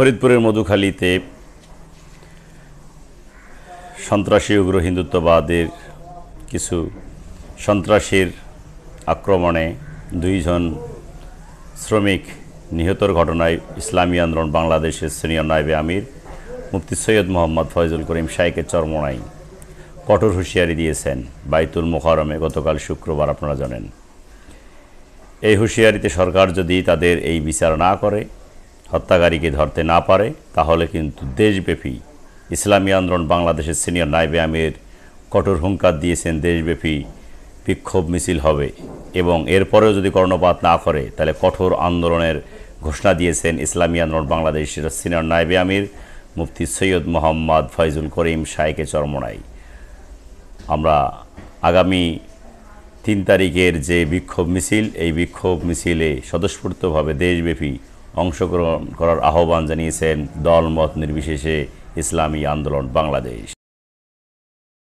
ফরিদপুরের মধুখালীতে সন্ত্রাসী উগ্র হিন্দুত্ববাদের কিছু সন্ত্রাসীর আক্রমণে 2 জন শ্রমিক নিহতর ঘটনায় ইসলামী আন্দোলন বাংলাদেশের সিনিয়র নায়েবে আমির মুফতি সৈয়দ মোহাম্মদ ফয়জুল করিম শাইখের চরমোনাই কঠোর হুঁশিয়ারি দিয়েছেন বাইতুল মুকাররমে গতকাল শুক্রবার। আপনারা জানেন, এই হুঁশিয়ারিতে সরকার যদি তাদের এই বিচার না করে, হত্যাকারীকে ধরতে না পারে, তাহলে কিন্তু দেশব্যাপী ইসলামী আন্দোলন বাংলাদেশের সিনিয়র নায়েবে আমির কঠোর হুঙ্কার দিয়েছেন দেশব্যাপী বিক্ষোভ মিছিল হবে এবং এরপরেও যদি কর্ণপাত না করে তাহলে কঠোর আন্দোলনের ঘোষণা দিয়েছেন ইসলামী আন্দোলন বাংলাদেশের সিনিয়র নায়েবে আমির মুফতি সৈয়দ মোহাম্মদ ফয়জুল করিম শাইখে চরমোনাই। আমরা আগামী 3 তারিখের যে বিক্ষোভ মিছিল, এই বিক্ষোভ মিছিলে স্বতঃস্ফূর্তভাবে দেশব্যাপী অংশগ্রহণ করার আহ্বান জানিয়েছেন দলমত নির্বিশেষে ইসলামী আন্দোলন বাংলাদেশ।